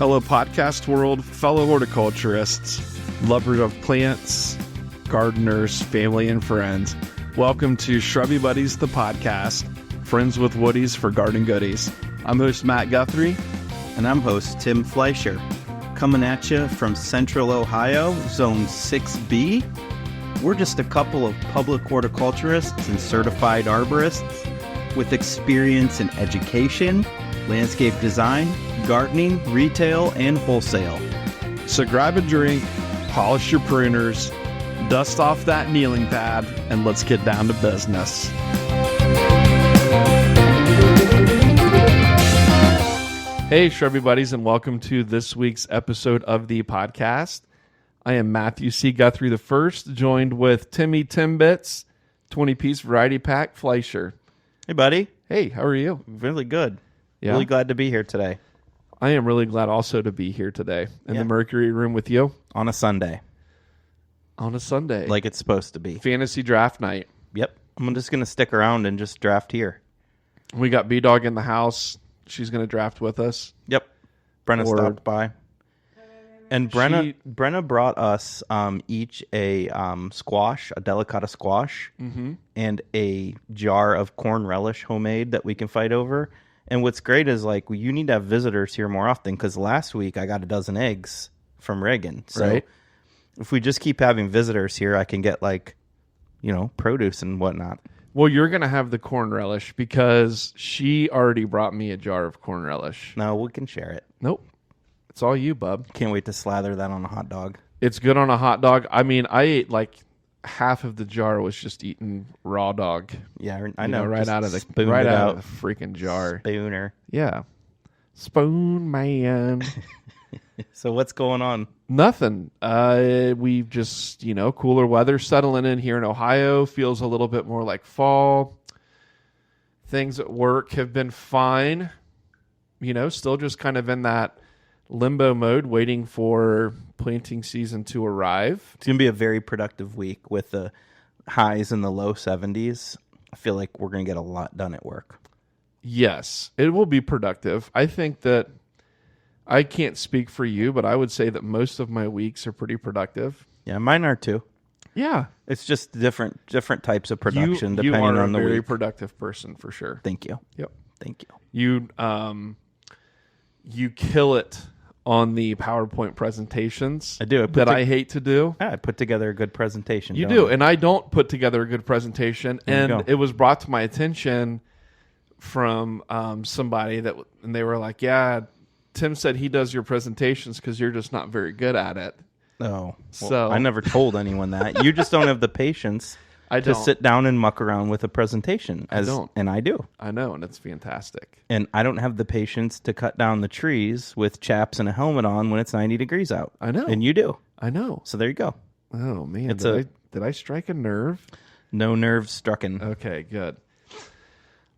Hello, podcast world, fellow horticulturists, lovers of plants, gardeners, family, and friends. Welcome to Shrubby Buddies, the podcast, friends with woodies for garden goodies. I'm host Matt Guthrie. And I'm host Tim Fleischer. Coming at you from Central Ohio, Zone 6B. We're just a couple of public horticulturists and certified arborists with experience in education, landscape design, gardening, retail, and wholesale. So grab a drink, polish your pruners, dust off that kneeling pad, and let's get down to business. Hey, Shrubby Buddies, and welcome to this week's episode of the podcast. I am Matthew C. Guthrie the First, joined with Timmy Timbits, 20-piece variety pack Fleischer. Hey, buddy. Hey, how are you? Really good. Yeah? Really glad to be here today. I am really glad also to be here today in the Mercury Room with you. On a Sunday. On a Sunday. Like it's supposed to be. Fantasy draft night. Yep. I'm just going to stick around and just draft here. We got B-Dog in the house. She's going to draft with us. Yep. Brenna stopped by. And Brenna brought us each a squash, a delicata squash, and a jar of corn relish homemade that we can fight over. And what's great is, like, you need to have visitors here more often, because last week I got a dozen eggs from Reagan. So if we just keep having visitors here, I can get, like, produce and whatnot. Well, you're going to have the corn relish because she already brought me a jar of corn relish. No, we can share it. Nope. It's all you, bub. Can't wait to slather that on a hot dog. It's good on a hot dog. I mean, I ate like half of the jar was just eating raw dog. Yeah, I know. Right out of the freaking jar. Spooner. Yeah. Spoon man. So what's going on? Nothing. We've just, cooler weather settling in here in Ohio. Feels a little bit more like fall. Things at work have been fine. Still just kind of in that limbo mode, waiting for planting season to arrive. It's going to be a very productive week with the highs in the low 70s. I feel like we're going to get a lot done at work. Yes, it will be productive. I think that I can't speak for you, but I would say that most of my weeks are pretty productive. Yeah, mine are too. Yeah. It's just different types of production you depending are on the week. a very productive person for sure. Thank you. Yep. Thank you. You kill it on the PowerPoint presentations. I do. I hate to do. I put together a good presentation. You do, and I don't put together a good presentation. And it was brought to my attention from somebody and they were like, "Yeah, Tim said he does your presentations because you're just not very good at it." Oh, so I never told anyone that. You just don't have the patience to sit down and muck around with a presentation. And I do. I know, and it's fantastic. And I don't have the patience to cut down the trees with chaps and a helmet on when it's 90 degrees out. I know. And you do. I know. So there you go. Oh, man. Did I strike a nerve? No nerves strucken. Okay, good.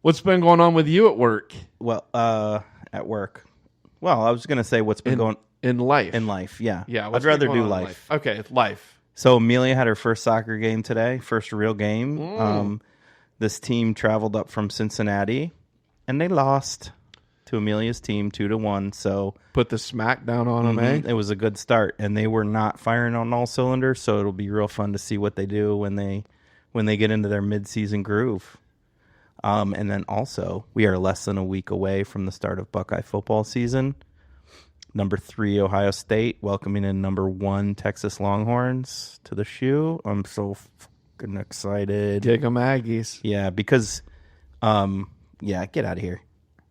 What's been going on with you at work? Well, at work. Well, I was going to say what's been going in life. In life, yeah. Yeah. I'd rather do life. Okay, life. So Amelia had her first soccer game today, first real game. This team traveled up from Cincinnati, and they lost to Amelia's team 2-1. So put the smack down on them, eh? It was a good start, and they were not firing on all cylinders. So it'll be real fun to see what they do when they get into their midseason groove. And then also, we are less than a week away from the start of Buckeye football season. Number 3, Ohio State, welcoming in number 1, Texas Longhorns to the shoe. I'm so fucking excited. Dig 'em Aggies. Yeah, because, get out of here.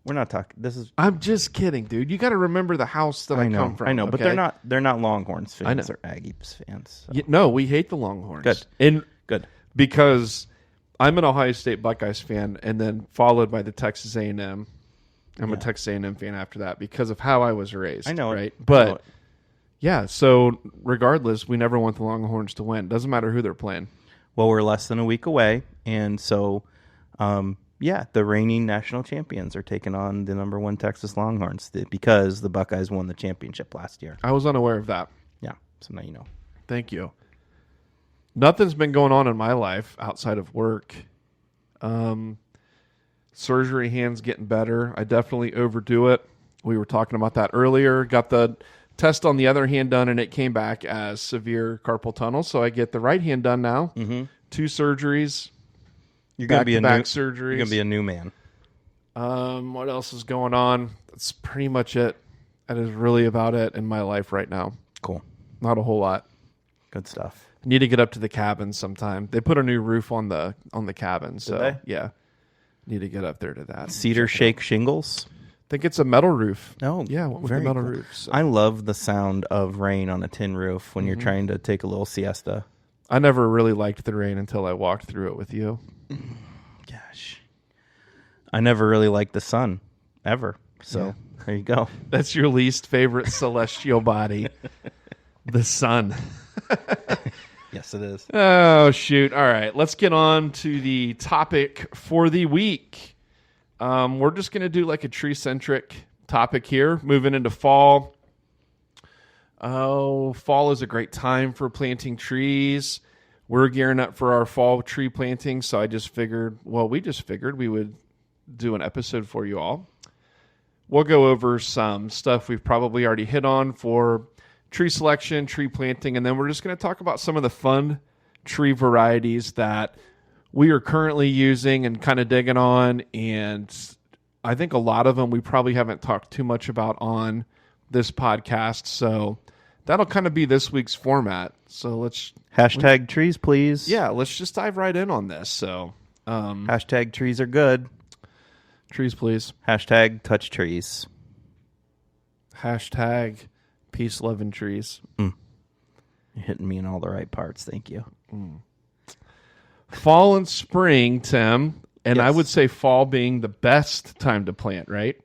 We're not talking. I'm just kidding, dude. You got to remember the house that I come from. I know, okay? but they're not Longhorns fans. I know. They're Aggies fans. So. No, we hate the Longhorns. Good. Because I'm an Ohio State Buckeyes fan, and then followed by the Texas A&M. I'm a Texas A&M fan after that because of how I was raised. I know it. Right? But, so regardless, we never want the Longhorns to win. Doesn't matter who they're playing. Well, we're less than a week away, and so, the reigning national champions are taking on the number 1 Texas Longhorns because the Buckeyes won the championship last year. I was unaware of that. Yeah, so now you know. Thank you. Nothing's been going on in my life outside of work. Surgery hands getting better. I definitely overdo it. We were talking about that earlier. Got the test on the other hand done, and it came back as severe carpal tunnel. So I get the right hand done now. 2 surgeries. You're gonna be surgeries. You're gonna be a new man. What else is going on? That's pretty much it. That is really about it in my life right now. Cool. Not a whole lot. Good stuff. I need to get up to the cabin sometime. They put a new roof on the cabin, so they? yeah, need to get up there to that. Cedar shake shingles. I think it's a metal roof. Oh, yeah, with the metal roof. So. I love the sound of rain on a tin roof when you're trying to take a little siesta. I never really liked the rain until I walked through it with you. Gosh, I never really liked the sun ever. So there you go. That's your least favorite celestial body, the sun. Yes, it is. Oh, shoot. All right. Let's get on to the topic for the week. We're just going to do like a tree-centric topic here, moving into fall. Oh, fall is a great time for planting trees. We're gearing up for our fall tree planting, so we just figured we would do an episode for you all. We'll go over some stuff we've probably already hit on for tree selection, tree planting, and then we're just going to talk about some of the fun tree varieties that we are currently using and kind of digging on. And I think a lot of them we probably haven't talked too much about on this podcast. So that'll kind of be this week's format. So let's hashtag trees, please. Yeah, let's just dive right in on this. So hashtag trees are good. Trees, please. Hashtag touch trees. Hashtag peace, love, and trees. You're hitting me in all the right parts. Thank you. Fall and spring, Tim, and Yes. I would say fall being the best time to plant, right?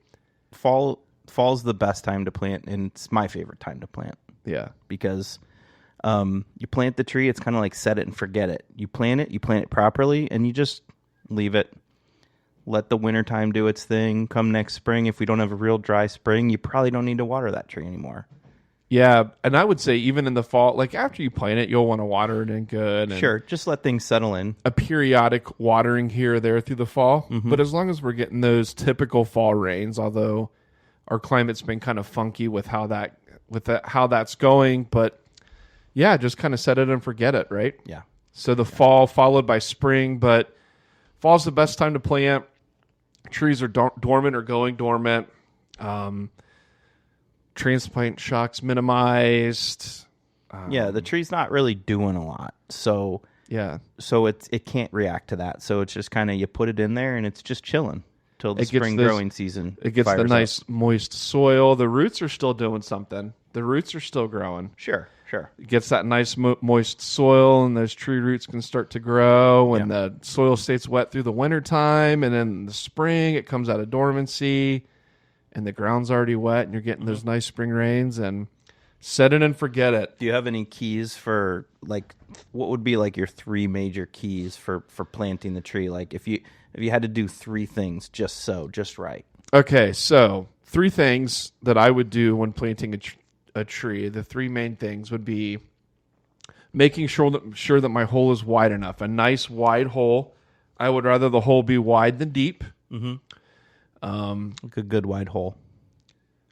Fall's the best time to plant, and it's my favorite time to plant Yeah. because you plant the tree. It's kind of like set it and forget it. You plant it properly, and you just leave it. Let the wintertime do its thing. Come next spring, if we don't have a real dry spring, you probably don't need to water that tree anymore. Yeah, and I would say even in the fall, like after you plant it, you'll want to water it in good. And Sure, just let things settle in. a periodic watering here or there through the fall. But as long as we're getting those typical fall rains, although our climate's been kind of funky with how that's going, but yeah, just kind of set it and forget it, right? Yeah. So the fall followed by spring, but fall's the best time to plant. Trees are dormant or going dormant. Transplant shocks minimized. The tree's not really doing a lot. So it can't react to that. So it's just kind of you put it in there and it's just chilling till the spring growing season. It gets the nice moist soil. The roots are still doing something. The roots are still growing. Sure. It gets that nice moist soil, and those tree roots can start to grow, and the soil stays wet through the wintertime, and then in the spring it comes out of dormancy, and the ground's already wet, and you're getting those nice spring rains, and set it and forget it. Do you have any keys for, like, what would be like your 3 major keys for planting the tree? Like if you had to do 3 things just right. Okay, so 3 things that I would do when planting a tree. The 3 main things would be making sure that my hole is wide enough. A nice wide hole. I would rather the hole be wide than deep. Like a good wide hole.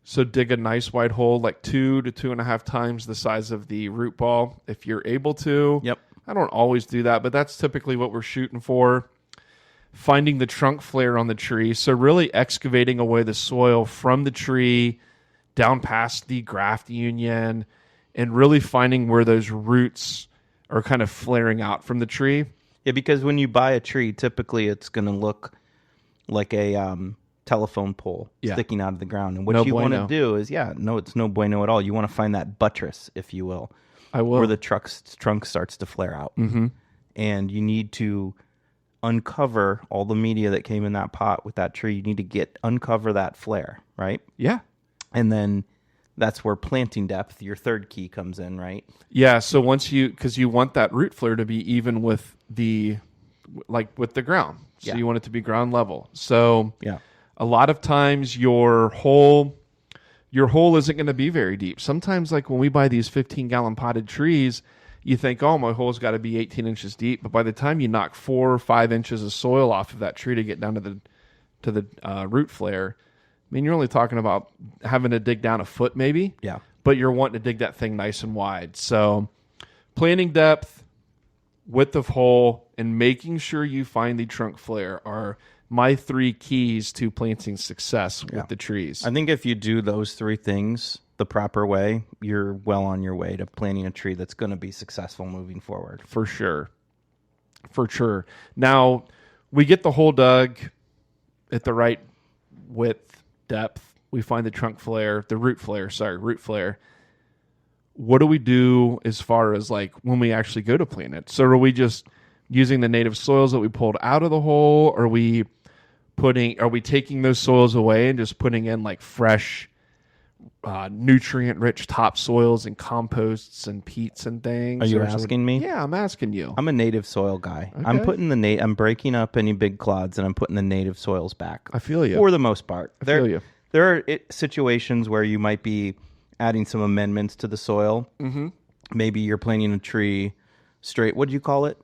So dig a nice wide hole, like 2 to 2.5 times the size of the root ball, if you're able to. Yep. I don't always do that, but that's typically what we're shooting for. Finding the trunk flare on the tree. So really excavating away the soil from the tree down past the graft union, and really finding where those roots are kind of flaring out from the tree. Yeah, because when you buy a tree, typically it's going to look like a telephone pole sticking out of the ground. And what you want to do is, it's no bueno at all. You want to find that buttress, if you will. I will. Where the trunk starts to flare out. Mm-hmm. And you need to uncover all the media that came in that pot with that tree. You need to uncover that flare, right? Yeah. And then that's where planting depth, your 3rd key, comes in, right? Yeah, so because you want that root flare to be even with the ground. So you want it to be ground level. So a lot of times your hole isn't going to be very deep. Sometimes, like when we buy these 15-gallon potted trees, you think, oh, my hole's got to be 18 inches deep. But by the time you knock 4 or 5 inches of soil off of that tree to get down to the root flare, mean, you're only talking about having to dig down a foot maybe. Yeah. But you're wanting to dig that thing nice and wide. So planting depth, width of hole, and making sure you find the trunk flare are my 3 keys to planting success with the trees. I think if you do those 3 things the proper way, you're well on your way to planting a tree that's going to be successful moving forward. For sure. For sure. Now, we get the hole dug at the right width, depth. We find the trunk flare, the root flare. What do we do as far as like when we actually go to plant it? So are we just using the native soils that we pulled out of the hole? Are we taking those soils away and just putting in like fresh, nutrient-rich topsoils and composts and peats and things? Are you asking me? Yeah, I'm asking you. I'm a native soil guy. Okay. I'm putting I'm breaking up any big clods and I'm putting the native soils back. I feel you. For the most part. I feel you. There are situations where you might be adding some amendments to the soil. Mm-hmm. Maybe you're planting a tree straight. What do you call it?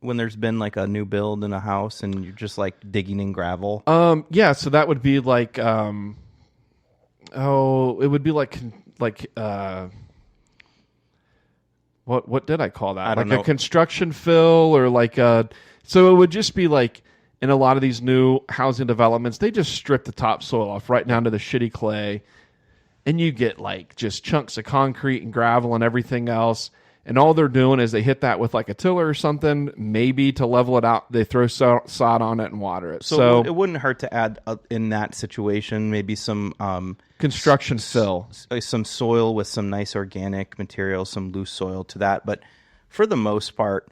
When there's been like a new build in a house and you're just like digging in gravel. Yeah, so that would be like, it would be like, what did I call that? I don't know. A construction fill or like so it would just be like in a lot of these new housing developments, they just strip the topsoil off right down to the shitty clay, and you get like just chunks of concrete and gravel and everything else. And all they're doing is they hit that with like a tiller or something, maybe to level it out. They throw sod on it and water it. So it wouldn't hurt to add in that situation maybe some construction fill, some soil with some nice organic material, some loose soil to that. But for the most part,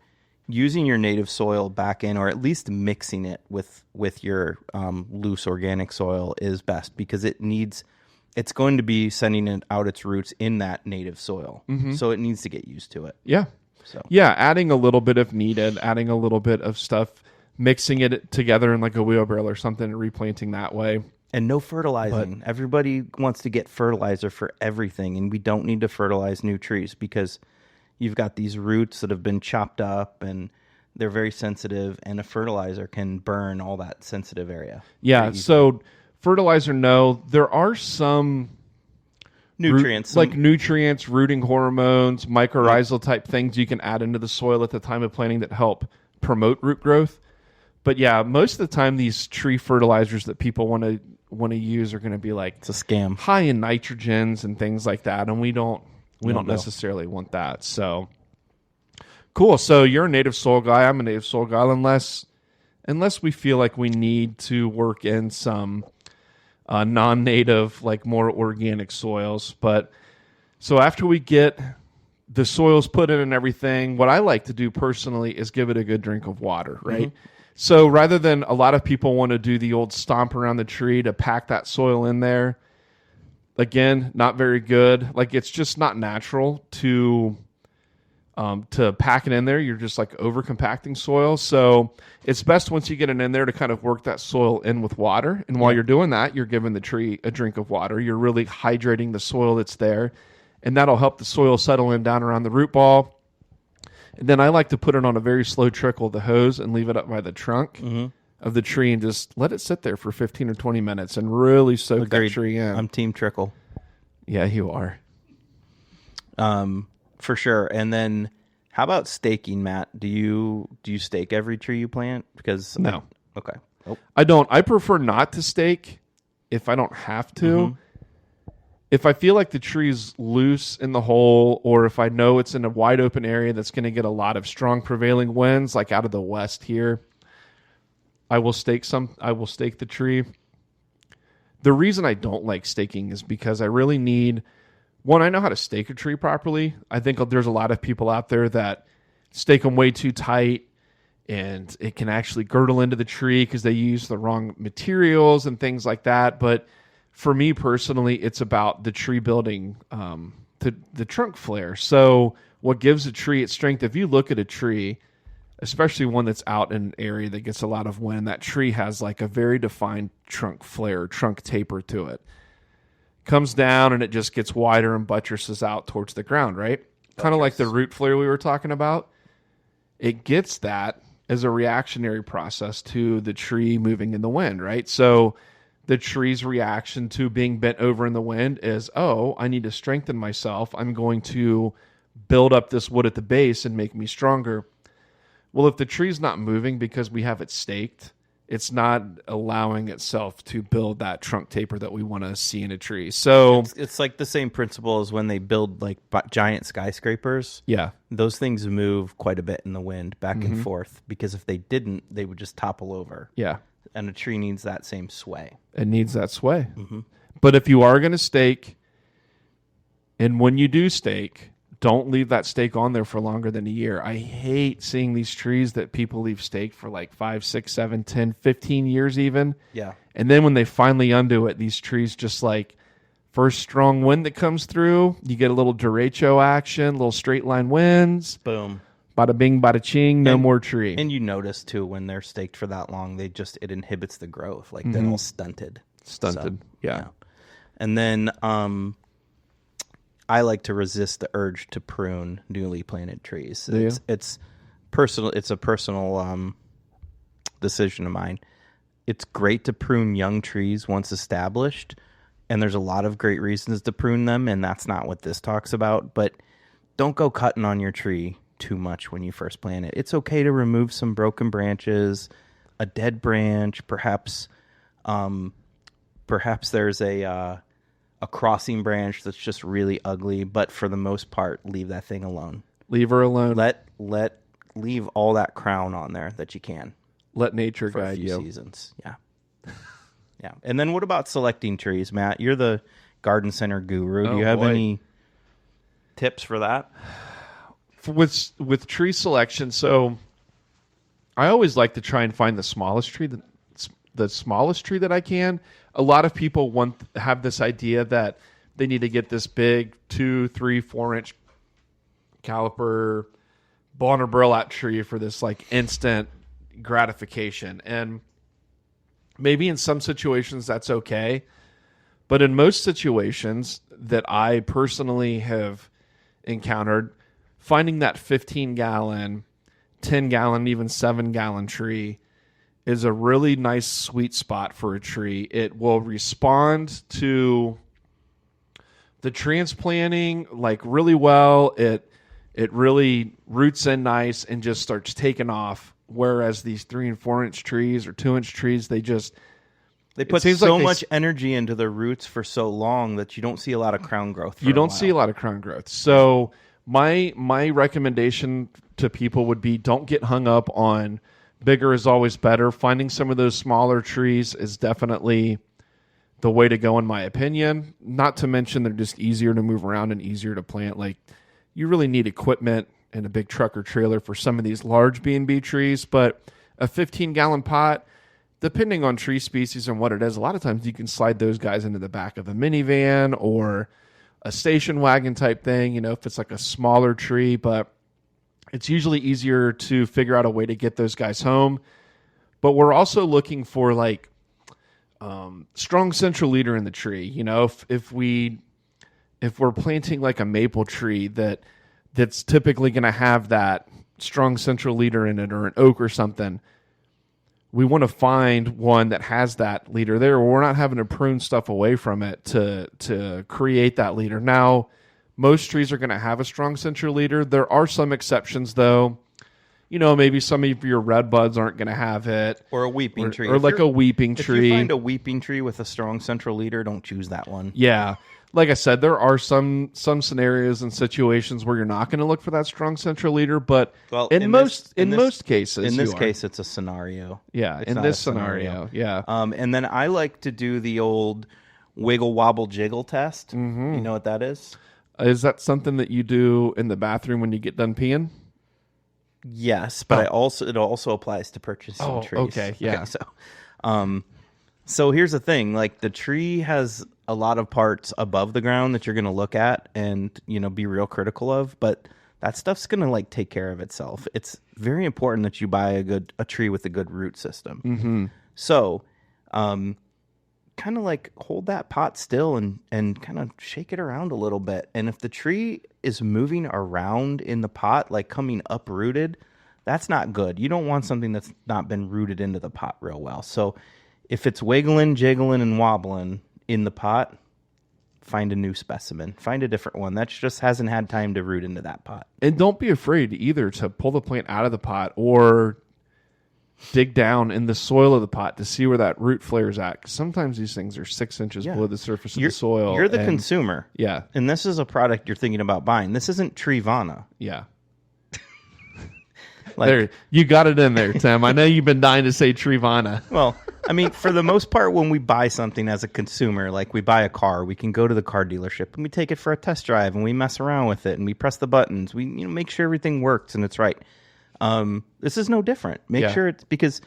using your native soil back in, or at least mixing it with your loose organic soil, is best because it's going to be sending it out its roots in that native soil. Mm-hmm. So it needs to get used to it. Yeah. So yeah, adding a little bit if needed, adding a little bit of stuff, mixing it together in like a wheelbarrow or something and replanting that way. And no fertilizing. Everybody wants to get fertilizer for everything, and we don't need to fertilize new trees because you've got these roots that have been chopped up and they're very sensitive, and a fertilizer can burn all that sensitive area. Yeah, so fertilizer, no. There are some nutrients, nutrients, rooting hormones, mycorrhizal type things you can add into the soil at the time of planting that help promote root growth. But yeah, most of the time these tree fertilizers that people want to use are going to be like it's a scam, high in nitrogens and things like that, and we don't necessarily want that. So cool. So you're a native soil guy. I'm a native soil guy, unless we feel like we need to work in some non-native, like more organic soils. But so after we get the soils put in and everything, what I like to do personally is give it a good drink of water, right? Mm-hmm. So rather than a lot of people want to do the old stomp around the tree to pack that soil in there, again, not very good. Like it's just not natural to pack it in there. You're just like over compacting soil. So it's best once you get it in there to kind of work that soil in with water. And while you're doing that, you're giving the tree a drink of water. You're really hydrating the soil that's there, and that'll help the soil settle in down around the root ball. And then I like to put it on a very slow trickle of the hose and leave it up by the trunk of the tree and just let it sit there for 15 or 20 minutes and really soak that tree in. I'm team trickle. Yeah, you are. For sure. And then how about staking, Matt? Do you stake every tree you plant? Because no. Okay. Oh. I don't. I prefer not to stake if I don't have to. Mm-hmm. If I feel like the tree's loose in the hole, or if I know it's in a wide open area that's going to get a lot of strong prevailing winds, like out of the west here, I will stake the tree. The reason I don't like staking is because I really need, one, I know how to stake a tree properly. I think there's a lot of people out there that stake them way too tight, and it can actually girdle into the tree because they use the wrong materials and things like that. But for me personally, it's about the tree building, the trunk flare. So what gives a tree its strength, if you look at a tree, especially one that's out in an area that gets a lot of wind, that tree has like a very defined trunk flare, trunk taper to it. Comes down and it just gets wider and buttresses out towards the ground, right? Kind of like the root flare we were talking about. It gets that as a reactionary process to the tree moving in the wind, right? So the tree's reaction to being bent over in the wind is, oh, I need to strengthen myself. I'm going to build up this wood at the base and make me stronger. Well, if the tree's not moving because we have it staked, it's not allowing itself to build that trunk taper that we want to see in a tree. So it's like the same principle as when they build like giant skyscrapers. Yeah. Those things move quite a bit in the wind back and forth, because if they didn't, they would just topple over. Yeah. And a tree needs that same sway. It needs that sway. But if you are going to stake, and when you do stake, don't leave that stake on there for longer than a year. I hate seeing these trees that people leave staked for like 5, 6, 7, 10, 15 years even. Yeah. And then when they finally undo it, these trees just like, first strong wind that comes through, you get a little derecho action, little straight line winds. Boom. Bada bing, bada ching, no more tree. And you notice too, when they're staked for that long, it inhibits the growth. Like they're all stunted. Stunted. So, yeah. And then I like to resist the urge to prune newly planted trees. It's personal. It's a personal decision of mine. It's great to prune young trees once established, and there's a lot of great reasons to prune them, and that's not what this talks about. But don't go cutting on your tree too much when you first plant it. It's okay to remove some broken branches, a dead branch, perhaps there's a crossing branch that's just really ugly, but for the most part, leave that thing alone. Leave her alone. Leave all that crown on there that you can. Let nature for guide a few you. Seasons. Yeah. Yeah. And then what about selecting trees, Matt? You're the garden center guru. Do you have any tips for that? With tree selection, so I always like to try and find the smallest tree that I can. A lot of people have this idea that they need to get this big 2, 3, 4 inch caliper Bonner burlap tree for this like instant gratification. And maybe in some situations that's okay, but in most situations that I personally have encountered, finding that 15-gallon, 10-gallon, even 7-gallon tree is a really nice sweet spot for a tree. It will respond to the transplanting like really well. It really roots in nice and just starts taking off. Whereas these 3 and 4 inch trees or 2 inch trees, they put so much energy into their roots for so long that you don't see a lot of crown growth. You don't see a lot of crown growth. So my recommendation to people would be, don't get hung up on bigger is always better. Finding some of those smaller trees is definitely the way to go, in my opinion. Not to mention they're just easier to move around and easier to plant. Like, you really need equipment and a big truck or trailer for some of these large B&B trees, but a 15-gallon pot, depending on tree species and what it is, a lot of times you can slide those guys into the back of a minivan or a station wagon type thing, if it's like a smaller tree, but it's usually easier to figure out a way to get those guys home. But we're also looking for like strong central leader in the tree. If we're planting like a maple tree that's typically going to have that strong central leader in it, or an oak or something, we want to find one that has that leader there. We're not having to prune stuff away from it to create that leader. Now, most trees are going to have a strong central leader. There are some exceptions, though. Maybe some of your red buds aren't going to have it. Or a weeping tree. Or like a weeping tree. If you find a weeping tree with a strong central leader, don't choose that one. Yeah. Like I said, there are some scenarios and situations where you're not going to look for that strong central leader, but in most cases, in this case, it's a scenario. Yeah, it's in this scenario, yeah. And then I like to do the old wiggle wobble jiggle test. Mm-hmm. You know what that is? Is that something that you do in the bathroom when you get done peeing? Yes, but it also applies to purchasing trees. Okay, yeah. Okay, so here's the thing: like, the tree has a lot of parts above the ground that you're going to look at and be real critical of, but that stuff's going to like take care of itself. It's very important that you buy a tree with a good root system. Mm-hmm. So, kind of like hold that pot still and kind of shake it around a little bit. And if the tree is moving around in the pot, like coming uprooted, that's not good. You don't want something that's not been rooted into the pot real well. So If it's wiggling, jiggling, and wobbling in the pot, find a new specimen. Find a different one. That just hasn't had time to root into that pot. And don't be afraid either to pull the plant out of the pot or dig down in the soil of the pot to see where that root flares at. 'Cause sometimes these things are 6 inches below the surface of the soil. You're the consumer. Yeah. And this is a product you're thinking about buying. This isn't Trivana. Yeah. Like, there, you got it in there, Tim. I know you've been dying to say Trivana. Well, I mean, for the most part, when we buy something as a consumer, like we buy a car, we can go to the car dealership and we take it for a test drive and we mess around with it and we press the buttons. We make sure everything works and it's right. This is no different. Make sure it's because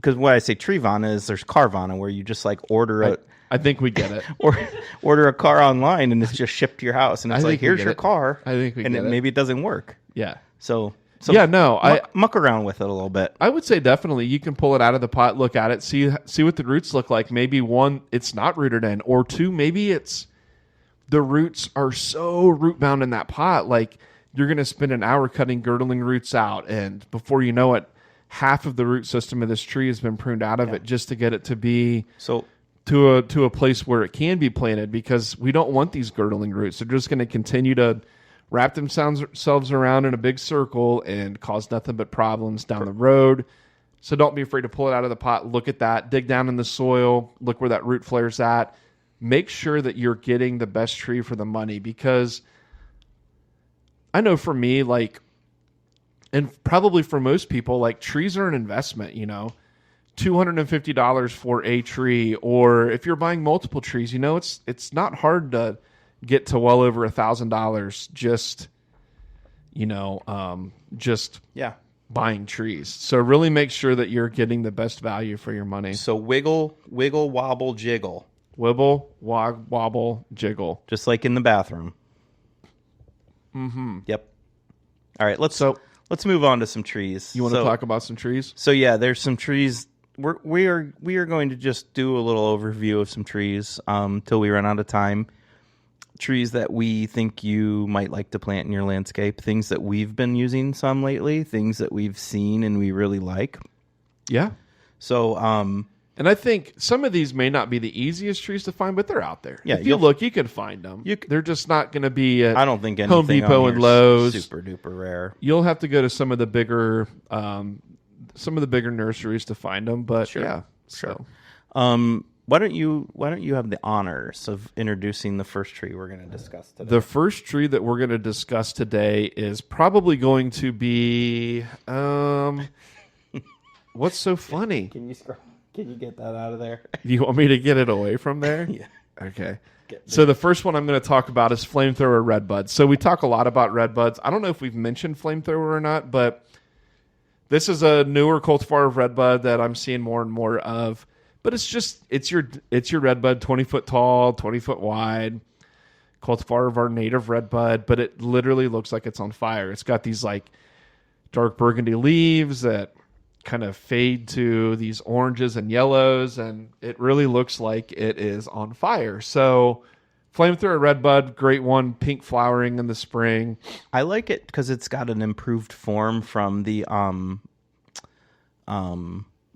what I say Trivana is there's Carvana where you just like order I think we get it. or order a car online and it's just shipped to your house and it's like, here's your car. I think we get it. Maybe it doesn't work. Yeah. So yeah, no, muck around with it a little bit. I would say definitely you can pull it out of the pot, look at it, see what the roots look like. Maybe one, it's not rooted in, or two, maybe it's the roots are so root bound in that pot, like you're going to spend an hour cutting girdling roots out, and before you know it, half of the root system of this tree has been pruned out of it just to get it to be to a place where it can be planted, because we don't want these girdling roots. They're just going to continue to wrap themselves around in a big circle and cause nothing but problems down the road. So don't be afraid to pull it out of the pot, look at that, dig down in the soil, look where that root flare's at. Make sure that you're getting the best tree for the money, because I know for me, like, and probably for most people, like, trees are an investment, $250 for a tree, or if you're buying multiple trees, it's not hard to get to well over $1,000 just buying trees. So really make sure that you're getting the best value for your money. So wiggle, wobble, jiggle. Wibble, wobble, jiggle. Just like in the bathroom. Mm-hmm. Yep. All right, let's move on to some trees. You want to talk about some trees? So yeah, there's some trees. We are going to just do a little overview of some trees till we run out of time. Trees that we think you might like to plant in your landscape, things that we've been using some lately, things that we've seen and we really like. Yeah. So, and I think some of these may not be the easiest trees to find, but they're out there. Yeah, if you look, you can find them. They're just not going to be at I don't think anything Home Depot and Lowe's. Super duper rare. You'll have to go to some of the bigger nurseries to find them. But Sure. So. Why don't you have the honors of introducing the first tree we're going to discuss today? The first tree that we're going to discuss today is probably going to be what's so funny? Can you get that out of there? Do you want me to get it away from there? Yeah. Okay. So the first one I'm going to talk about is flamethrower redbud. So we talk a lot about redbuds. I don't know if we've mentioned flamethrower or not, but this is a newer cultivar of redbud that I'm seeing more and more of. But it's your redbud, 20 foot tall, 20 foot wide, cultivar of our native redbud, but it literally looks like it's on fire. It's got these like dark burgundy leaves that kind of fade to these oranges and yellows, and it really looks like it is on fire. So flamethrower redbud, great one, pink flowering in the spring. I like it because it's got an improved form from the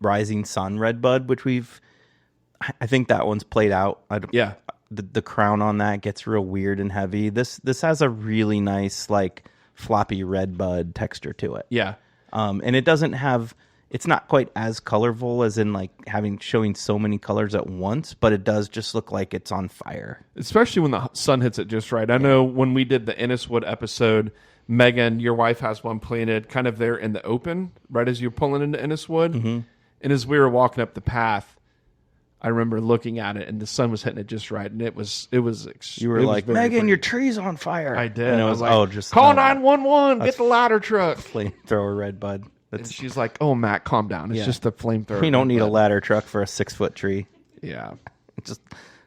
Rising Sun redbud, which I think that one's played out. The crown on that gets real weird and heavy. This has a really nice like floppy redbud texture to it. Yeah. And it doesn't have, it's not quite as colorful as in like showing so many colors at once, but it does just look like it's on fire. Especially when the sun hits it just right. I know when we did the Enniswood episode, Megan, your wife, has one planted kind of there in the open, right as you're pulling into Enniswood. Mm-hmm. And as we were walking up the path, I remember looking at it, and the sun was hitting it just right, and it was. You were like, Megan, your tree's on fire. I did. And I was like, just call 911, get the ladder truck. Flamethrower redbud. And she's like, oh, Matt, calm down. It's just a flamethrower. We don't need a ladder truck for a 6-foot tree. Yeah, just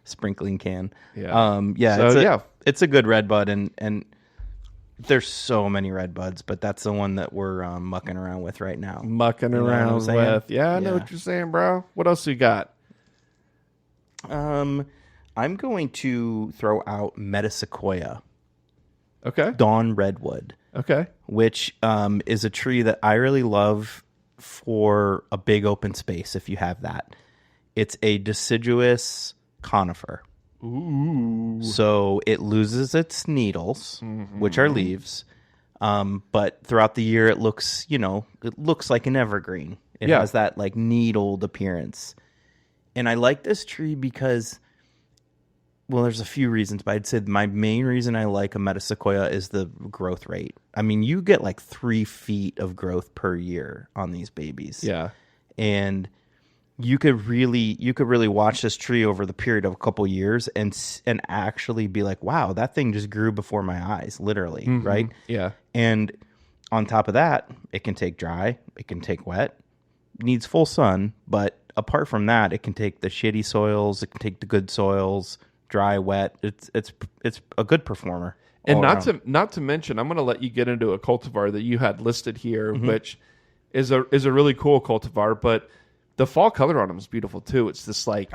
sprinkling can. Yeah, it's a good redbud, and there's so many redbuds, but that's the one that we're mucking around with right now. Yeah, I know what you're saying, bro. What else you got? I'm going to throw out Metasequoia. Okay. Dawn redwood. Okay. Which is a tree that I really love for a big open space if you have that. It's a deciduous conifer. Ooh. So it loses its needles, which are leaves. But throughout the year, it looks like an evergreen. It has that like needled appearance. And I like this tree because, well, there's a few reasons, but I'd say my main reason I like a metasequoia is the growth rate. I mean, you get like 3 feet of growth per year on these babies. Yeah. And you could really watch this tree over the period of a couple years and actually be like, wow, that thing just grew before my eyes, literally, right? Yeah. And on top of that, it can take dry, it can take wet, needs full sun, but apart from that, it can take the shitty soils, it can take the good soils, dry, wet. It's a good performer. And not to mention, I'm going to let you get into a cultivar that you had listed here, which is a really cool cultivar, but the fall color on them is beautiful too. It's this like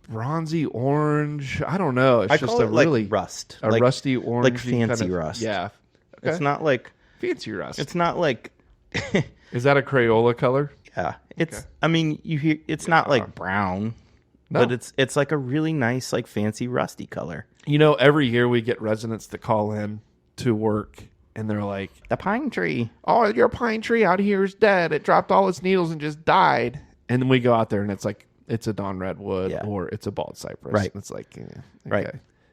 bronzy orange. I don't know. It's just call a it really like rust, a rusty orange, like fancy rust. Yeah, okay. It's not like fancy rust. It's not like. Is that a Crayola color? Yeah, it's. Okay. I mean, you hear it's not like brown, but it's like a really nice like fancy rusty color. You know, every year we get residents that call in to work. And they're like, the pine tree. Oh, your pine tree out here is dead. It dropped all its needles and just died. And then we go out there and it's like, it's a Don Redwood or it's a bald cypress. Right. It's like, okay. Right.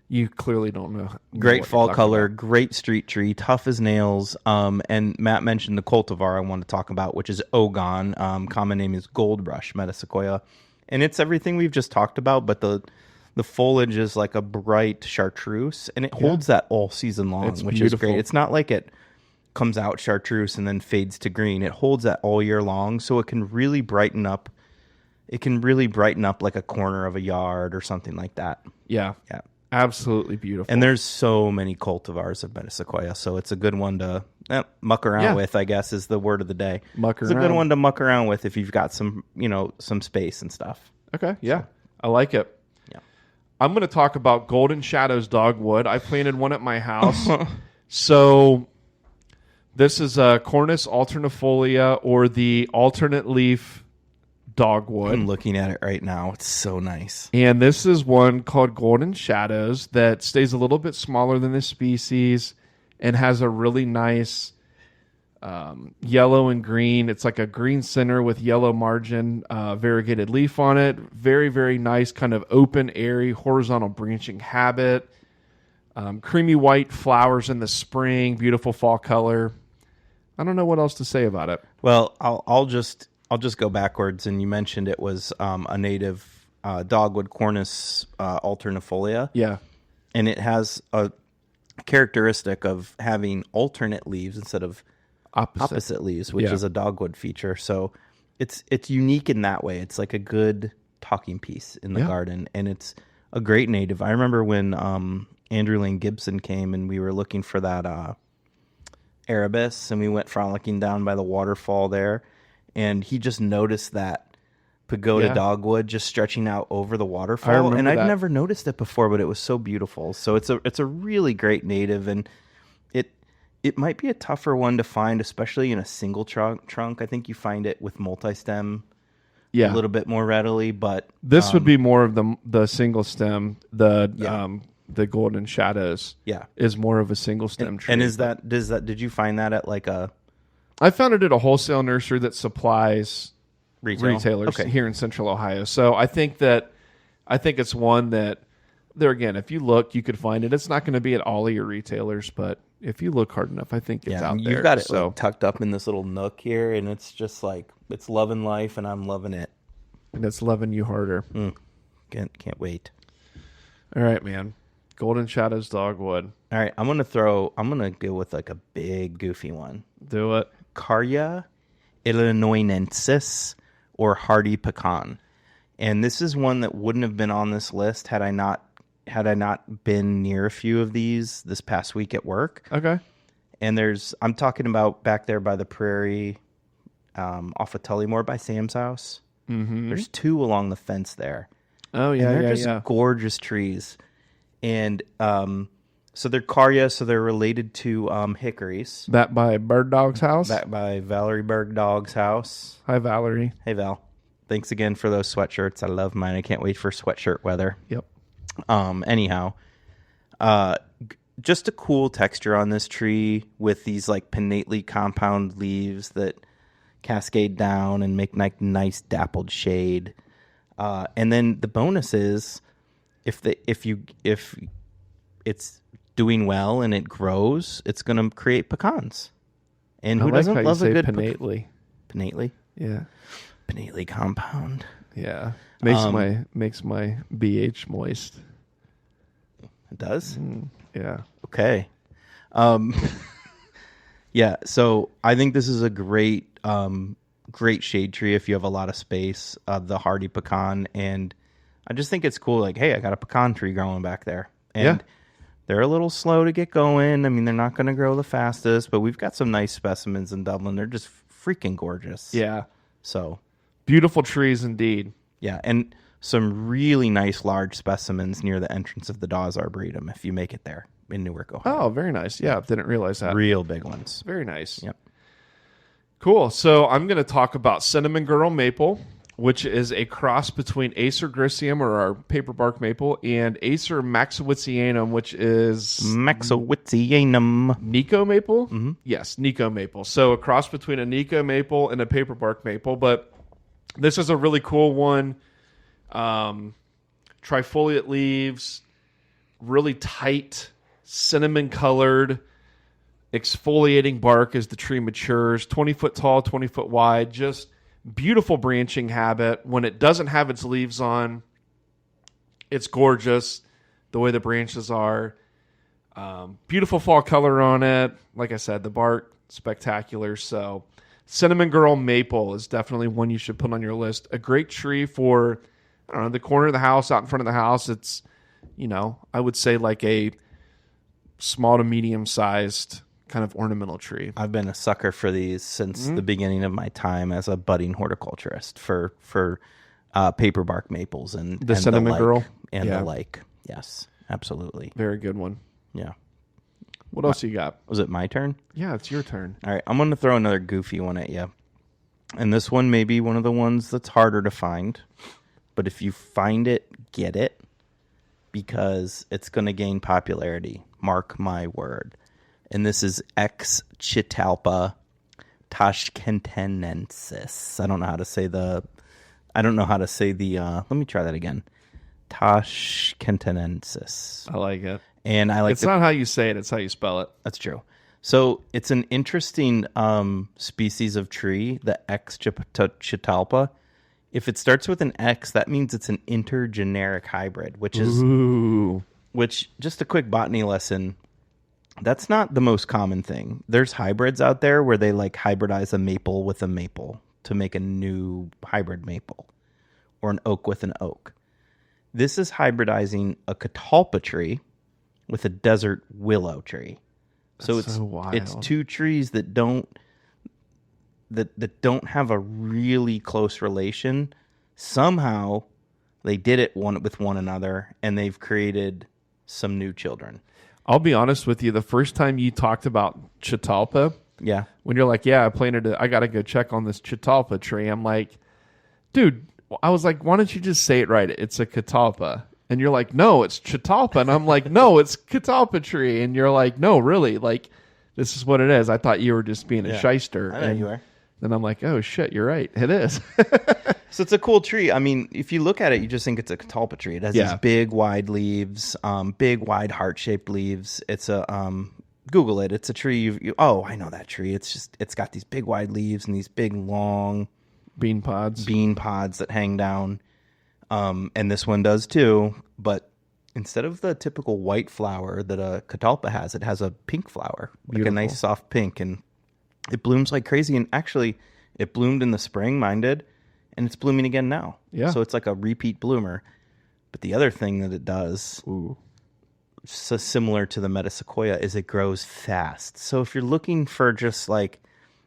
You clearly don't know. Great fall color, great street tree, tough as nails. And Matt mentioned the cultivar I want to talk about, which is Ogon. Common name is Gold Rush Metasequoia. And it's everything we've just talked about, but the foliage is like a bright chartreuse, and it holds that all season long, which is great. It's not like it comes out chartreuse and then fades to green. It holds that all year long, so it can really brighten up. It can really brighten up like a corner of a yard or something like that. Yeah. Yeah. Absolutely beautiful. And there's so many cultivars of Metasequoia, so it's a good one to muck around with, I guess, is the word of the day. It's a good one to muck around with if you've got some space and stuff. Okay. Yeah. I like it. I'm going to talk about Golden Shadows dogwood. I planted one at my house. So this is a Cornus alternifolia, or the alternate leaf dogwood. I'm looking at it right now. It's so nice. And this is one called Golden Shadows that stays a little bit smaller than this species and has a really nice yellow and green. It's like a green center with yellow margin, variegated leaf on it. Very, very nice, kind of open, airy, horizontal branching habit. Creamy white flowers in the spring. Beautiful fall color. I don't know what else to say about it. Well, I'll just go backwards. And you mentioned it was a native dogwood, Cornus alternifolia. Yeah, and it has a characteristic of having alternate leaves instead of opposite leaves, which is a dogwood feature. So it's unique in that way. It's like a good talking piece in the garden, and it's a great native. I remember when Andrew Lane Gibson came and we were looking for that Erebus, and we went frolicking down by the waterfall there, and he just noticed that pagoda dogwood just stretching out over the waterfall, and I'd never noticed it before, but it was so beautiful. So it's a really great native, and it might be a tougher one to find, especially in a single trunk. I think you find it with multi-stem a little bit more readily, but this would be more of the single stem. The Golden Shadows is more of a single stem tree. And did you find that at like a... I found it at a wholesale nursery that supplies retailers here in Central Ohio. So I think it's one that there again, if you look, you could find it. It's not going to be at all of your retailers, but if you look hard enough, I think it's out there. You've got it like tucked up in this little nook here, and it's just like it's loving life, and I'm loving it. And it's loving you harder. Can't wait. All right, man. Golden Shadows dogwood. All right, I'm gonna go with like a big goofy one. Do it. Carya illinoinensis, or hardy pecan. And this is one that wouldn't have been on this list had I not been near a few of these this past week at work. Okay. And I'm talking about back there by the prairie, off of Tullymore by Sam's house. Mm-hmm. There's 2 along the fence there. Oh yeah, and they're just gorgeous trees. And so they're Carya, so they're related to hickories. That by Bird Dog's house? That by Valerie Bird Dog's house. Hi, Valerie. Hey, Val. Thanks again for those sweatshirts. I love mine. I can't wait for sweatshirt weather. Yep. Anyhow, just a cool texture on this tree with these like pinnately compound leaves that cascade down and make like nice dappled shade. And then the bonus is if it's doing well and it grows, it's going to create pecans. And who doesn't love a good pinnately? Pinnately? Yeah. Pinnately compound. Yeah. Makes my BH moist. It does? Yeah. Okay. Yeah, so I think this is a great shade tree if you have a lot of space, the hardy pecan, and I just think it's cool. Like, hey, I got a pecan tree growing back there. And they're a little slow to get going. I mean, they're not going to grow the fastest, but we've got some nice specimens in Dublin. They're just freaking gorgeous. Yeah. So beautiful trees indeed. Yeah, and some really nice large specimens near the entrance of the Dawes Arboretum if you make it there in Newark, Ohio. Oh, very nice. Yeah, didn't realize that. Real big ones. Very nice. Yep. Cool. So I'm going to talk about Cinnamon Girl Maple, which is a cross between Acer griseum, or our paperbark maple, and Acer maxowitzianum, which is Maxowitzianum. Nico maple? Mm-hmm. Yes, Nico maple. So a cross between a Nico maple and a paperbark maple, but this is a really cool one. Trifoliate leaves, really tight, cinnamon colored, exfoliating bark as the tree matures, 20 foot tall, 20 foot wide, just beautiful branching habit. When it doesn't have its leaves on, it's gorgeous the way the branches are. Beautiful fall color on it. Like I said, the bark, spectacular. So Cinnamon Girl Maple is definitely one you should put on your list. A great tree for, I don't know, the corner of the house, out in front of the house. It's, I would say like a small to medium sized kind of ornamental tree. I've been a sucker for these since the beginning of my time as a budding horticulturist for paperbark maples and the Cinnamon Girl and the like. Yes, absolutely. Very good one. Yeah. What else you got? Was it my turn? Yeah, it's your turn. All right, I'm going to throw another goofy one at you. And this one may be one of the ones that's harder to find. But if you find it, get it. Because it's going to gain popularity. Mark my word. And this is X. Chitalpa tashkentenensis. I don't know how to say the... let me try that again. Tashkentenensis. I like it. And I like it's not how you say it, it's how you spell it. That's true. So it's an interesting species of tree, the X. Chitalpa. If it starts with an X, that means it's an intergeneric hybrid, which is... Ooh. Which, just a quick botany lesson, that's not the most common thing. There's hybrids out there where they like hybridize a maple with a maple to make a new hybrid maple, or an oak with an oak. This is hybridizing a catalpa tree with a desert willow tree. So it's two trees that don't have a really close relation. Somehow they did it with one another, and they've created some new children. I'll be honest with you. The first time you talked about Chitalpa, yeah, when you're like, "Yeah, I got to go check on this Chitalpa tree," I'm like, "Dude," I was like, "Why don't you just say it right? It's a catalpa." And you're like, "No, it's Chitalpa." And I'm like, "No, it's catalpa tree." And you're like, "No, really? Like, this is what it is." I thought you were just being a shyster. I know you are. Then I'm like, "Oh shit, you're right. It is." So it's a cool tree. I mean, if you look at it, you just think it's a catalpa tree. It has these big, wide leaves, big, wide, heart-shaped leaves. It's a Google it. It's a tree. I know that tree. It's got these big, wide leaves and these big, long bean pods that hang down. And this one does too. But instead of the typical white flower that a catalpa has, it has a pink flower, like a nice soft pink, and it blooms like crazy. And actually, it bloomed in the spring. Mine did. And it's blooming again now. Yeah. So it's like a repeat bloomer. But the other thing that it does, so similar to the metasequoia, is it grows fast. So if you're looking for just like,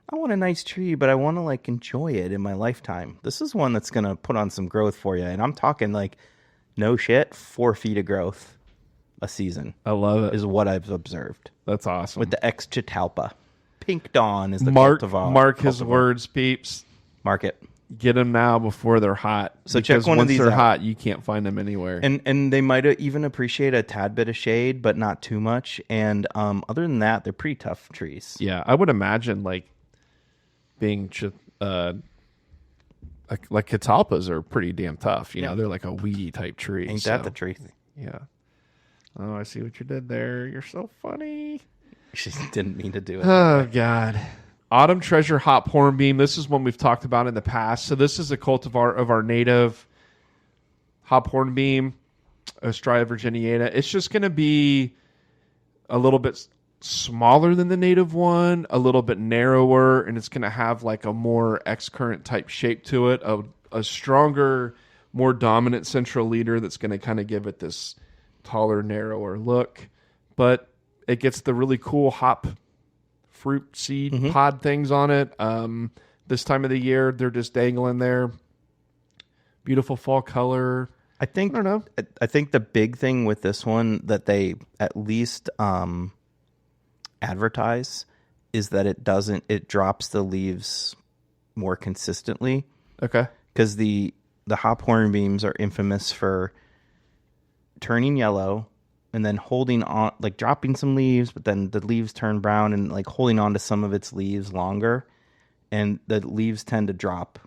I want a nice tree, but I want to like enjoy it in my lifetime, this is one that's going to put on some growth for you. And I'm talking like, no shit, 4 feet of growth a season. I love it. Is what I've observed. That's awesome. With the X. Chitalpa. Pink Dawn is the cultivar. cultivar. Mark his words, peeps. Mark it. Get them now before they're hot. So check one of these Once they're out. hot, you can't find them anywhere. And they might even appreciate a tad bit of shade, but not too much. And other than that, they're pretty tough trees. Yeah, I would imagine like being like catalpas are pretty damn tough. You know, they're like a weedy type tree. Ain't that the truth? Yeah. Oh, I see what you did there. You're so funny. She didn't mean to do it. Oh God. Autumn Treasure Hop Hornbeam. This is one we've talked about in the past. So this is a cultivar of our native hop hornbeam, Ostrya virginiana. It's just going to be a little bit smaller than the native one, a little bit narrower, and it's going to have like a more X-current type shape to it, a stronger, more dominant central leader that's going to kind of give it this taller, narrower look. But it gets the really cool hop fruit seed pod things on it. This time of the year, they're just dangling there. Beautiful fall color. I don't know. I think the big thing with this one that they at least advertise is that it drops the leaves more consistently. Okay. Because the hop hornbeams are infamous for turning yellow and then holding on, like dropping some leaves, but then the leaves turn brown and like holding on to some of its leaves longer, and the leaves tend to drop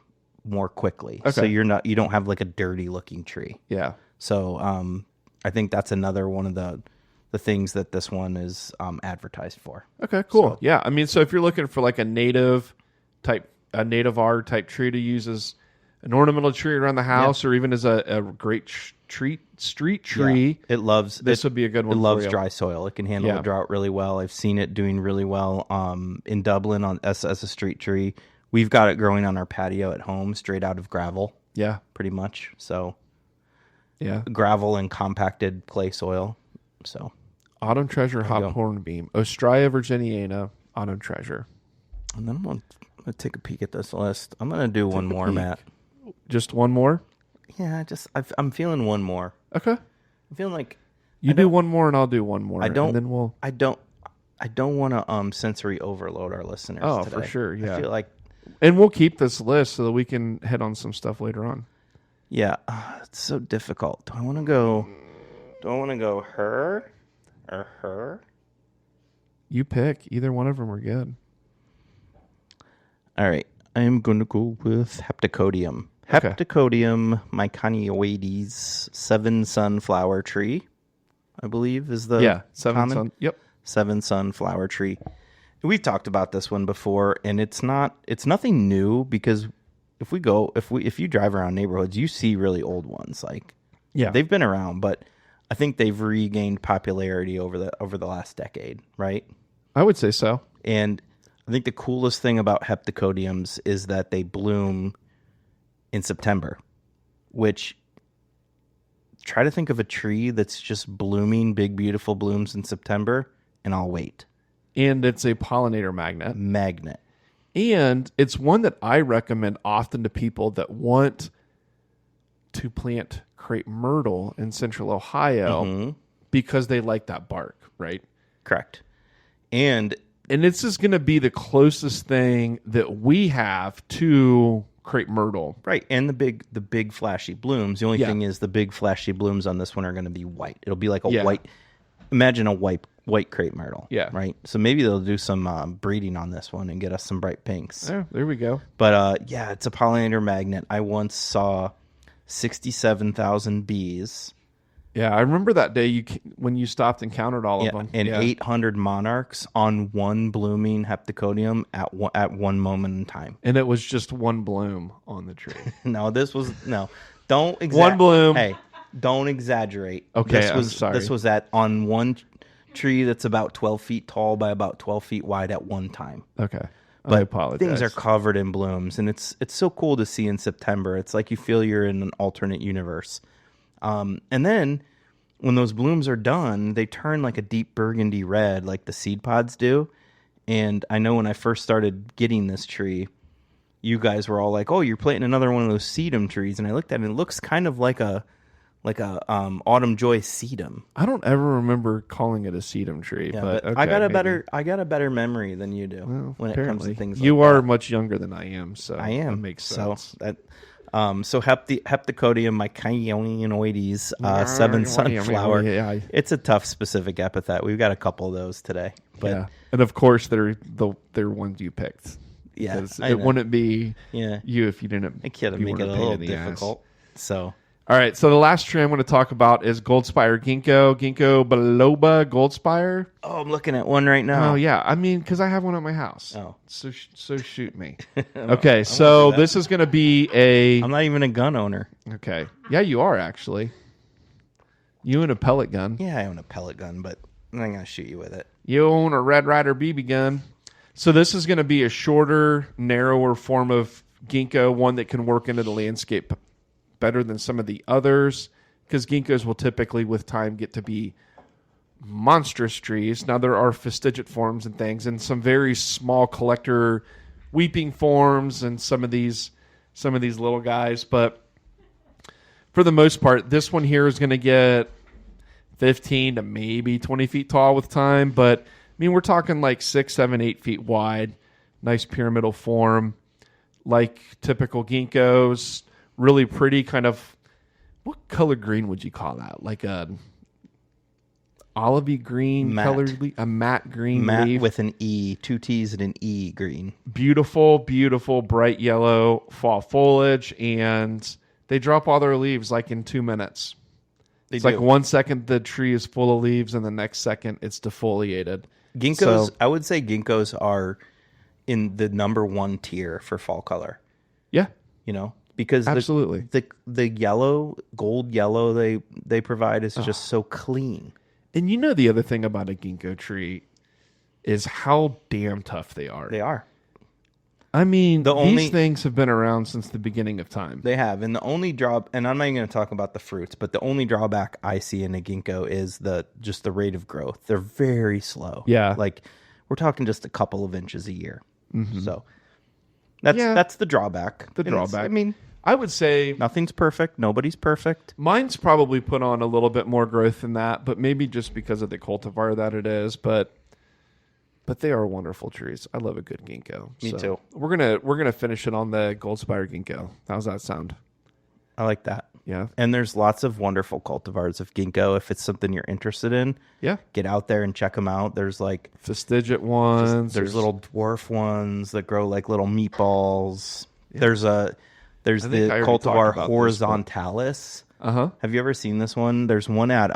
more quickly. Okay. So you don't have like a dirty looking tree. Yeah. So I think that's another one of the things that this one is advertised for. Okay, cool. So, yeah, I mean, so if you're looking for like a native R type tree to use as an ornamental tree around the house, or even as a great street tree, this would be a good one. It loves for you. dry soil. It can handle the drought really well. I've seen it doing really well in Dublin as a street tree. We've got it growing on our patio at home, straight out of gravel. Yeah, pretty much. So, yeah, gravel and compacted clay soil. So, Autumn Treasure hop hornbeam, Ostrya virginiana, Autumn Treasure. And then I'm gonna take a peek at this list. I'm gonna do one more, Matt. Just one more? Yeah, I'm feeling one more. Okay. I'm feeling like you do one more and I'll do one more. I don't. And then we'll. I don't want to sensory overload our listeners. Oh, today. for sure. Yeah. I feel like, and we'll keep this list so that we can hit on some stuff later on. Yeah, it's so difficult. Do I want to go her or her? You pick. Either one of them are good. All right. I am going to go with Heptacodium. Okay. Heptacodium myconioides, 7 sunflower tree, I believe is the 7 sunflower tree. We've talked about this one before, and it's nothing new, because if you drive around neighborhoods, you see really old ones. Like, they've been around, but I think they've regained popularity over the last decade, right? I would say so. And I think the coolest thing about Heptacodiums is that they bloom in September, which, try to think of a tree that's just blooming big, beautiful blooms in September, and I'll wait. And it's a pollinator magnet. And it's one that I recommend often to people that want to plant crepe myrtle in central Ohio because they like that bark, right? Correct. And this is going to be the closest thing that we have to crepe myrtle. Right. And the big flashy blooms. The only thing is the big flashy blooms on this one are going to be white. It'll be like a white, imagine a white crepe myrtle. Yeah. Right. So maybe they'll do some breeding on this one and get us some bright pinks. Yeah, there we go. But it's a pollinator magnet. I once saw 67,000 bees. Yeah, I remember that day when you stopped and counted all of them. And 800 monarchs on one blooming Heptacodium at one moment in time. And it was just one bloom on the tree. No. Don't one bloom. Hey, don't exaggerate. Okay, I'm sorry. This was on one tree that's about 12 feet tall by about 12 feet wide at one time. Okay. But I apologize. Things are covered in blooms, and it's so cool to see in September. It's like you feel you're in an alternate universe. And then when those blooms are done, they turn like a deep burgundy red, like the seed pods do. And I know when I first started getting this tree, you guys were all like, "Oh, you're planting another one of those sedum trees." And I looked at it, and it looks kind of like a like a autumn joy sedum. I don't ever remember calling it a sedum tree, Yeah, but but okay, I got a maybe. better memory than you do Well, when it comes to apparently. things. You like are that. much younger than I am, so I am. that makes sense. So that Heptacodium myconianoides, seven sunflower. Yeah, It's a tough specific epithet. We've got a couple of those today, but yeah. And of course, they're ones you picked. yeah, 'Cause I it know. wouldn't be Yeah, you if you didn't. I can't you make it weren't a pain little in the ass. difficult. So All right, so the last tree I'm going to talk about is Goldspire Ginkgo biloba Goldspire. I'm looking at one right now. Oh yeah, I mean, because I have one at my house. Oh. So shoot me. Okay, so this is going to be a. I'm not even a gun owner. Okay, yeah, you are actually. You own a pellet gun. Yeah, I own a pellet gun, but I'm not gonna shoot you with it. You own a Red Ryder BB gun. So this is going to be a shorter, narrower form of ginkgo, one that can work into the landscape better than some of the others, because ginkgos will typically, with time, get to be monstrous trees. Now there are fastigiate forms and things, and some very small collector weeping forms, and some of these little guys. But for the most part, this one here is going to get 15 to maybe 20 feet tall with time. But I mean, we're talking like 6, 7, 8 feet wide. Nice pyramidal form, like typical ginkgos. Really pretty, kind of. What color green would you call that? Like a olivey green Matte. colored, a matte green Matte leaf. with an E, 2 T's and an E green. Beautiful, beautiful, bright yellow fall foliage, and they drop all their leaves like in 2 minutes. It's like 1 second the tree is full of leaves, and the next second it's defoliated. Ginkgos, So- I would say ginkgos are in the number 1 tier for fall color. Yeah, You know, because absolutely. the yellow, gold yellow they provide is just so clean. And you know the other thing about a ginkgo tree is how damn tough they are. They are. I mean, The only- these things have been around since the beginning of time. They have, and the only and I'm not even going to talk about the fruits, but the only drawback I see in a ginkgo is the rate of growth. They're very slow. Yeah. like we're talking just a couple of inches a year. So that's the drawback. The And it's- drawback. I mean, I would say nothing's perfect. Nobody's perfect. mine's probably put on a little bit more growth than that, but maybe just because of the cultivar that it is. But they are wonderful trees. I love a good ginkgo. Me too. We're gonna finish it on the Goldspire ginkgo. How's that sound? I like that. Yeah, And there's lots of wonderful cultivars of ginkgo. If it's something you're interested in, yeah. get out there and check them out. There's like Fastigiate ones. there's little dwarf ones that grow like little meatballs. There's the think I already cultivar talked about this, but- horizontalis. Uh-huh. Have you ever seen this one? There's one at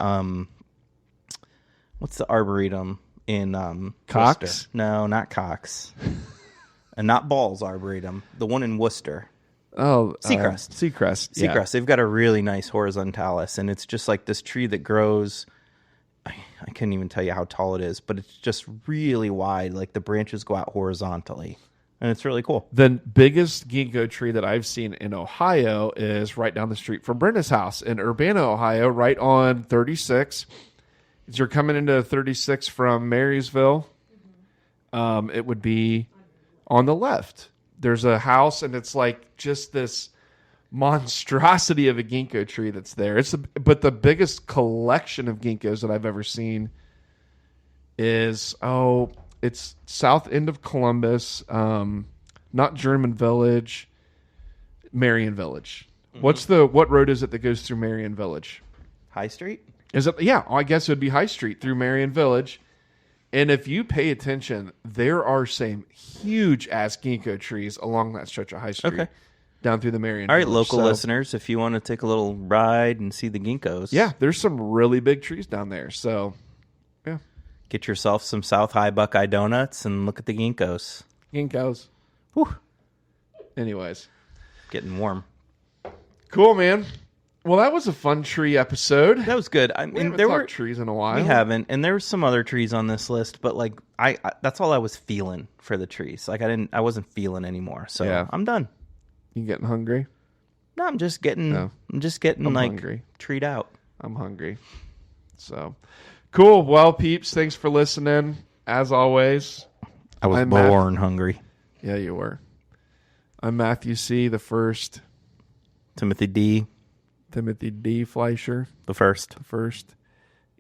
what's the arboretum in Cox? Worcester? No, not Cox. And not Ball's Arboretum. The one in Worcester. Oh, Seacrest. Seacrest. Yeah. Seacrest. They've got a really nice horizontalis, and it's just like this tree that grows. I can't even tell you how tall it is, but it's just really wide. Like the branches go out horizontally, and it's really cool. The biggest ginkgo tree that I've seen in Ohio is right down the street from Brenda's house in Urbana, Ohio, right on 36. As you're coming into 36 from Marysville, it would be on the left. There's a house, and it's like just this monstrosity of a ginkgo tree that's there. But the biggest collection of ginkgos that I've ever seen is, it's south end of Columbus, not German Village, Marion Village. What road is it that goes through Marion Village? High Street. Is it? Yeah, I guess it would be High Street through Marion Village. And if you pay attention, there are some huge ass ginkgo trees along that stretch of High Street, Okay. down through the Marion. All right, Village. local So, listeners, if you want to take a little ride and see the ginkgos, yeah, there's some really big trees down there. So, yeah, get yourself some South High Buckeye donuts and look at the ginkgos. ginkgos. Whew. Anyways, Getting warm. cool, man. Well, that was a fun tree episode. That was good. I We mean, haven't there talked were trees in a while. we haven't, and there were some other trees on this list, but like I that's all I was feeling for the trees. Like I wasn't feeling anymore. So Yeah. I'm done. You getting hungry? No, I'm just getting No. I'm like hungry. treed out. I'm hungry. So, cool. Well, peeps, thanks for listening. As always, I was I'm Matt. born hungry. Yeah, you were. I'm Matthew C., the first, Timothy D. Timothy D. Fleischer, the first.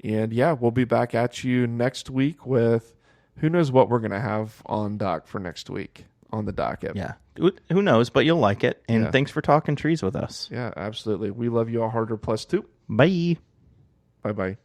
And yeah, we'll be back at you next week with who knows what we're going to have on dock for next week on the docket. Yeah. Who knows, but you'll like it. And thanks for talking trees with us. Yeah, absolutely. We love you all harder plus 2. Bye. Bye-bye.